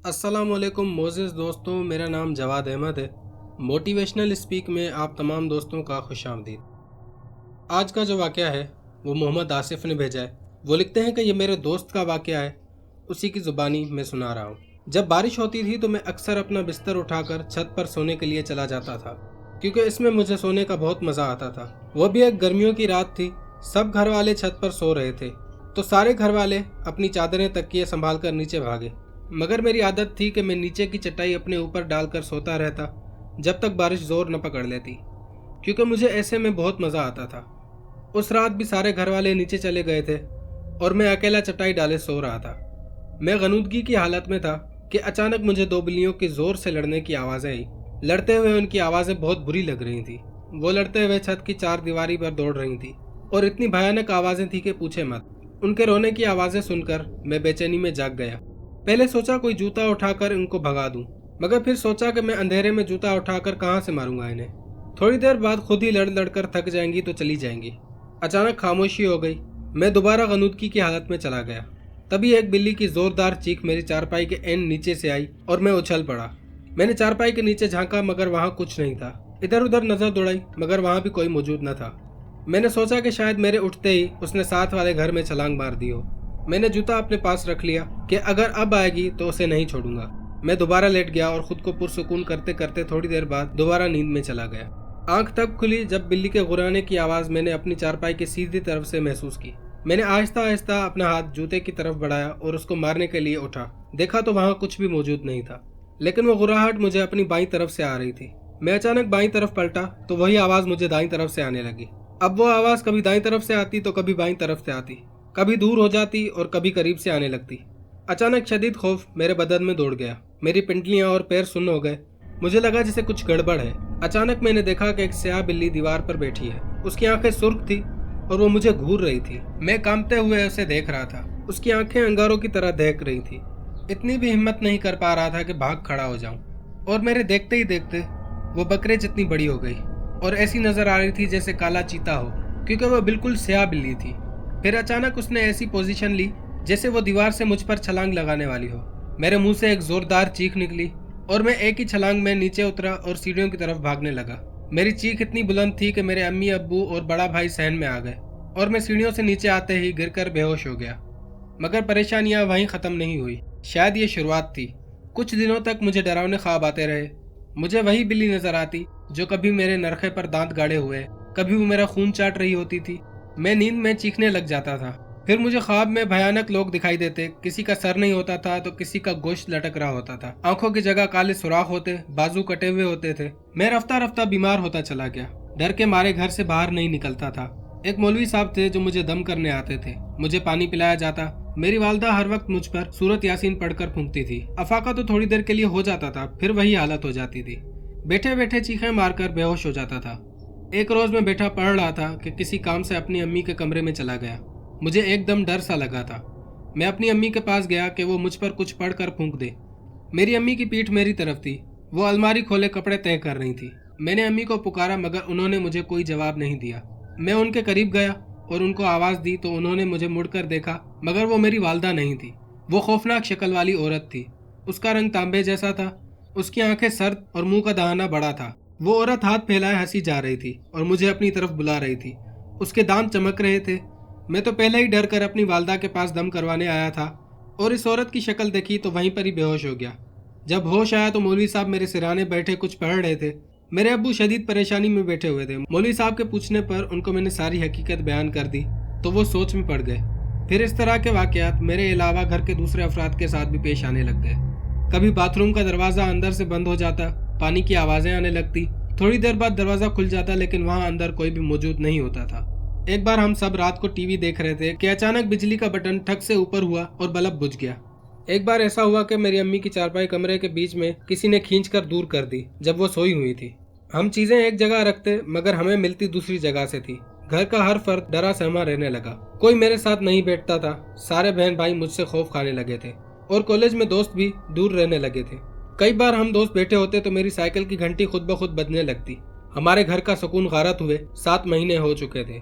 अस्सलाम वालेकुम मोज़ेज़ दोस्तों, मेरा नाम जवाद अहमद है। मोटिवेशनल स्पीक में आप तमाम दोस्तों का खुशामदीद। आज का जो वाक़या है वो मोहम्मद आसिफ ने भेजा है। वो लिखते हैं कि ये मेरे दोस्त का वाक़या है, उसी की ज़ुबानी मैं सुना रहा हूँ। जब बारिश होती थी तो मैं अक्सर अपना बिस्तर उठाकर छत पर सोने के लिए चला जाता था, क्योंकि इसमें मुझे सोने का बहुत मज़ा आता था। वो भी एक गर्मियों की रात थी, सब घर वाले छत पर सो रहे थे, तो सारे घर वाले अपनी चादरें तकिए संभाल कर नीचे भागे। मगर मेरी आदत थी कि मैं नीचे की चटाई अपने ऊपर डालकर सोता रहता जब तक बारिश जोर न पकड़ लेती, क्योंकि मुझे ऐसे में बहुत मज़ा आता था। उस रात भी सारे घर वाले नीचे चले गए थे और मैं अकेला चटाई डाले सो रहा था। मैं गनूदगी की हालत में था कि अचानक मुझे दो बिल्लियों की जोर से लड़ने की आवाज़ें आई। लड़ते हुए उनकी आवाज़ें बहुत बुरी लग रही थी। वो लड़ते हुए छत की चार दीवारी पर दौड़ रही थी और इतनी भयानक आवाज़ें थी कि पूछे मत। उनके रोने की आवाज़ें सुनकर मैं बेचैनी में जाग गया। पहले सोचा कोई जूता उठाकर इनको भगा दूं, मगर फिर सोचा कि मैं अंधेरे में जूता उठाकर कहां से मारूंगा इन्हें। थोड़ी देर बाद खुद ही लड़ लड़कर थक जाएंगी तो चली जाएंगी। अचानक खामोशी हो गई। मैं दोबारा गनूदगी की हालत में चला गया। तभी एक बिल्ली की जोरदार चीख मेरी चारपाई के एंड नीचे से आई और मैं उछल पड़ा। मैंने चारपाई के नीचे झांका मगर वहां कुछ नहीं था। इधर उधर नजर दौड़ाई मगर वहां भी कोई मौजूद न था। मैंने सोचा कि शायद मेरे उठते ही उसने साथ वाले घर में छलांग मार दी हो। मैंने जूता अपने पास रख लिया कि अगर अब आएगी तो उसे नहीं छोड़ूंगा। मैं दोबारा लेट गया और खुद को पुरसुकून करते करते थोड़ी देर बाद दोबारा नींद में चला गया। आंख तब खुली जब बिल्ली के गुर्राने की आवाज़ मैंने अपनी चारपाई की सीधी तरफ से महसूस की। मैंने आहिस्ता आहिस्ता अपना हाथ जूते की तरफ बढ़ाया और उसको मारने के लिए उठा। देखा तो वहाँ कुछ भी मौजूद नहीं था, लेकिन वो गुर्राहट मुझे अपनी बाईं तरफ से आ रही थी। मैं अचानक बाईं तरफ पलटा तो वही आवाज़ मुझे दाईं तरफ से आने लगी। अब वो आवाज़ कभी दाईं तरफ से आती तो कभी बाईं तरफ से आती, कभी दूर हो जाती और कभी करीब से आने लगती। अचानक शदीद खौफ मेरे बदन में दौड़ गया। मेरी पिंडलियां और पैर सुन्न हो गए। मुझे लगा जैसे कुछ गड़बड़ है। अचानक मैंने देखा कि एक स्याह बिल्ली दीवार पर बैठी है। उसकी आंखें सुर्ख थी और वो मुझे घूर रही थी। मैं कांपते हुए उसे देख रहा था। उसकी आंखें अंगारों की तरह दहक रही थी। इतनी भी हिम्मत नहीं कर पा रहा था कि भाग खड़ा हो जाऊं, और मेरे देखते ही देखते वो बकरे जितनी बड़ी हो गई और ऐसी नजर आ रही थी जैसे काला चीता हो, क्योंकि वो बिल्कुल स्याह बिल्ली थी। फिर अचानक उसने ऐसी पोजीशन ली जैसे वो दीवार से मुझ पर छलांग लगाने वाली हो। मेरे मुंह से एक जोरदार चीख निकली और मैं एक ही छलांग में नीचे उतरा और सीढ़ियों की तरफ भागने लगा। मेरी चीख इतनी बुलंद थी कि मेरे अम्मी अब्बू और बड़ा भाई सहन में आ गए और मैं सीढ़ियों से नीचे आते ही गिरकर बेहोश हो गया। मगर परेशानियां वहीं ख़त्म नहीं हुई। शायद ये शुरुआत थी। कुछ दिनों तक मुझे डरावने ख्वाब आते रहे। मुझे वही बिल्ली नजर आती जो कभी मेरे नरखे पर दांत गाड़े हुए, कभी वो मेरा खून चाट रही होती थी। मैं नींद में चीखने लग जाता था। फिर मुझे ख्वाब में भयानक लोग दिखाई देते। किसी का सर नहीं होता था तो किसी का गोश्त लटक रहा होता था। आंखों की जगह काले सुराख होते, बाजू कटे हुए होते थे। मैं रफ्ता रफ्ता बीमार होता चला गया। डर के मारे घर से बाहर नहीं निकलता था। एक मौलवी साहब थे जो मुझे दम करने आते थे। मुझे पानी पिलाया जाता। मेरी वालदा हर वक्त मुझ पर सूरत यासीन पढ़कर फूंकती थी। अफाका तो थोड़ी देर के लिए हो जाता था, फिर वही हालत हो जाती थी। बैठे बैठे चीखें मारकर बेहोश हो जाता था। एक रोज मैं बैठा पढ़ रहा था कि किसी काम से अपनी अम्मी के कमरे में चला गया। मुझे एकदम डर सा लगा था। मैं अपनी अम्मी के पास गया कि वो मुझ पर कुछ पढ़कर फूंक दे। मेरी अम्मी की पीठ मेरी तरफ थी। वो अलमारी खोले कपड़े तय कर रही थी। मैंने अम्मी को पुकारा मगर उन्होंने मुझे कोई जवाब नहीं दिया। मैं उनके करीब गया और उनको आवाज़ दी तो उन्होंने मुझे मुड़कर देखा, मगर वो मेरी वालदा नहीं थी। वो खौफनाक शक्ल वाली औरत थी। उसका रंग तांबे जैसा था। उसकी आंखें सर्द और मुंह का दहाना बड़ा था। वो औरत हाथ फैलाए हंसी जा रही थी और मुझे अपनी तरफ बुला रही थी। उसके दांत चमक रहे थे। मैं तो पहले ही डर कर अपनी वालदा के पास दम करवाने आया था और इस औरत की शक्ल देखी तो वहीं पर ही बेहोश हो गया। जब होश आया तो मौलवी साहब मेरे सिराने बैठे कुछ पढ़ रहे थे। मेरे अब्बू शदीद परेशानी में बैठे हुए थे। मौलवी साहब के पूछने पर उनको मैंने सारी हकीकत बयान कर दी तो वो सोच में पड़ गए। फिर इस तरह के वाकयात मेरे अलावा घर के दूसरे अफराद के साथ भी पेश आने लग गए। कभी बाथरूम का दरवाज़ा अंदर से बंद हो जाता, पानी की आवाज़ें आने लगती। थोड़ी देर बाद दरवाज़ा खुल जाता लेकिन वहाँ अंदर कोई भी मौजूद नहीं होता था। एक बार हम सब रात को टीवी देख रहे थे कि अचानक बिजली का बटन ठक से ऊपर हुआ और बल्ब बुझ गया। एक बार ऐसा हुआ कि मेरी अम्मी की चारपाई कमरे के बीच में किसी ने खींचकर दूर कर दी जब वो सोई हुई थी। हम चीज़ें एक जगह रखते मगर हमें मिलती दूसरी जगह से थी। घर का हर फर्द डरा सहमा रहने लगा। कोई मेरे साथ नहीं बैठता था। सारे बहन भाई मुझसे खौफ खाने लगे थे और कॉलेज में दोस्त भी दूर रहने लगे थे। कई बार हम दोस्त बैठे होते तो मेरी साइकिल की घंटी खुद ब खुद बजने लगती। हमारे घर का सुकून गारत हुए 7 महीने हो चुके थे।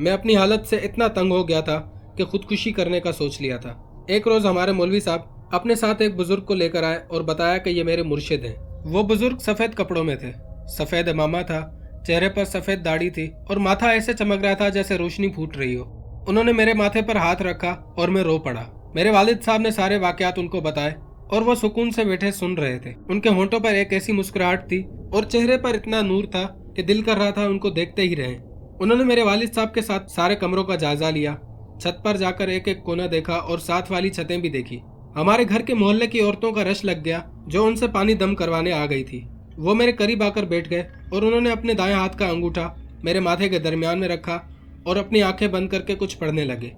मैं अपनी हालत से इतना तंग हो गया था कि खुदकुशी करने का सोच लिया था। एक रोज हमारे मौलवी साहब اپنے ساتھ ایک بزرگ کو لے کر آئے اور بتایا کہ یہ میرے مرشد ہیں۔ وہ بزرگ سفید کپڑوں میں تھے، سفید امامہ تھا، چہرے پر سفید داڑھی تھی اور ماتھا ایسے چمک رہا تھا جیسے روشنی پھوٹ رہی ہو۔ انہوں نے میرے ماتھے پر ہاتھ رکھا اور میں رو پڑا۔ میرے والد صاحب نے سارے واقعات ان کو بتائے اور وہ سکون سے بیٹھے سن رہے تھے۔ ان کے ہونٹوں پر ایک ایسی مسکراہٹ تھی اور چہرے پر اتنا نور تھا کہ دل کر رہا تھا ان کو دیکھتے ہی رہیں۔ انہوں نے میرے والد صاحب کے ساتھ سارے کمروں کا جائزہ لیا، چھت پر جا کر ایک ایک کونا دیکھا اور ساتھ والی چھتیں بھی دیکھی۔ ہمارے گھر کے محلے کی عورتوں کا رش لگ گیا جو ان سے پانی دم کروانے آ گئی تھی۔ وہ میرے قریب آ کر بیٹھ گئے اور انہوں نے اپنے دائیں ہاتھ کا انگوٹھا میرے ماتھے کے درمیان میں رکھا اور اپنی آنکھیں بند کر کے کچھ پڑھنے لگے۔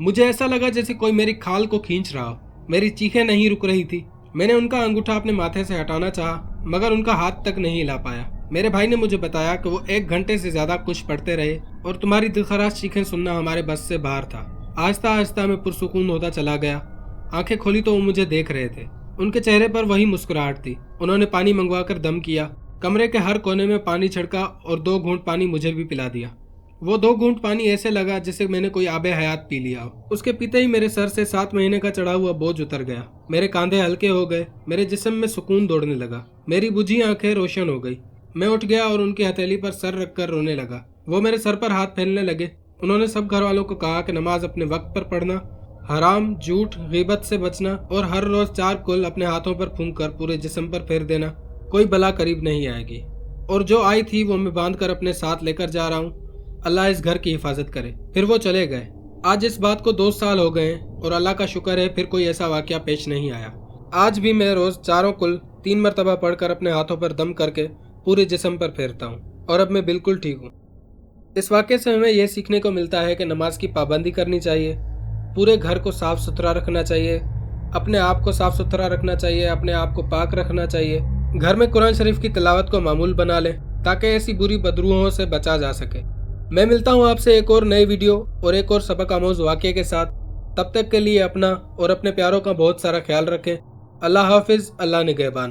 مجھے ایسا لگا جیسے کوئی میری کھال کو کھینچ رہا ہو۔ میری چیخیں نہیں رک رہی تھی۔ میں نے ان کا انگوٹھا اپنے ماتھے سے ہٹانا چاہا مگر ان کا ہاتھ تک نہیں ہلا پایا۔ میرے بھائی نے مجھے بتایا کہ وہ 1 گھنٹے سے زیادہ کچھ پڑھتے رہے اور تمہاری دلخراش چیخیں سننا ہمارے بس سے باہر تھا۔ آہستہ آہستہ میں پرسکون ہوتا چلا گیا۔ آنکھیں کھولی تو وہ مجھے دیکھ رہے تھے۔ ان کے چہرے پر وہی مسکراہٹ تھی۔ انہوں نے پانی منگوا کر دم کیا، کمرے کے ہر کونے میں پانی چھڑکا اور 2 گھونٹ پانی مجھے بھی پلا دیا۔ وہ 2 گھونٹ پانی ایسے لگا جیسے میں نے کوئی آب حیات پی لیا ہو۔ اس کے پیتے ہی میرے سر سے 7 مہینے کا چڑھا ہوا بوجھ اتر گیا۔ میرے کاندھے ہلکے ہو گئے، میرے جسم میں سکون دوڑنے لگا، میری بجھی آنکھیں روشن ہو گئی۔ میں اٹھ گیا اور ان کی ہتھیلی پر سر رکھ کر رونے لگا۔ وہ میرے سر پر ہاتھ پھیرنے لگے۔ انہوں نے سب گھر والوں کو کہا کہ نماز اپنے وقت پر پڑھنا، حرام، جھوٹ، غیبت سے بچنا اور ہر روز 4 کل اپنے ہاتھوں پر پھونک کر پورے جسم پر پھیر دینا، کوئی بلا قریب نہیں آئے گی۔ اور جو آئی تھی وہ میں باندھ کر اپنے ساتھ لے کر جا رہا ہوں۔ اللہ اس گھر کی حفاظت کرے۔ پھر وہ چلے گئے۔ آج اس بات کو 2 سال ہو گئے ہیں اور اللہ کا شکر ہے پھر کوئی ایسا واقعہ پیش نہیں آیا۔ آج بھی میں روز 4 کل 3 مرتبہ پڑھ کر اپنے ہاتھوں پر دم کر کے پورے جسم پر پھیرتا ہوں اور اب میں بالکل ٹھیک ہوں۔ اس واقعے سے ہمیں یہ سیکھنے کو ملتا ہے کہ نماز کی پابندی کرنی چاہیے، پورے گھر کو صاف ستھرا رکھنا چاہیے، اپنے آپ کو صاف ستھرا رکھنا چاہیے، اپنے آپ کو پاک رکھنا چاہیے، گھر میں قرآن شریف کی تلاوت کو معمول بنا لیں تاکہ ایسی بری بدروحوں سے بچا جا سکے۔ میں ملتا ہوں آپ سے ایک اور نئی ویڈیو اور ایک اور سبق آموز واقعے کے ساتھ۔ تب تک کے لیے اپنا اور اپنے پیاروں کا بہت سارا خیال رکھیں۔ اللہ حافظ، اللہ نگہبان۔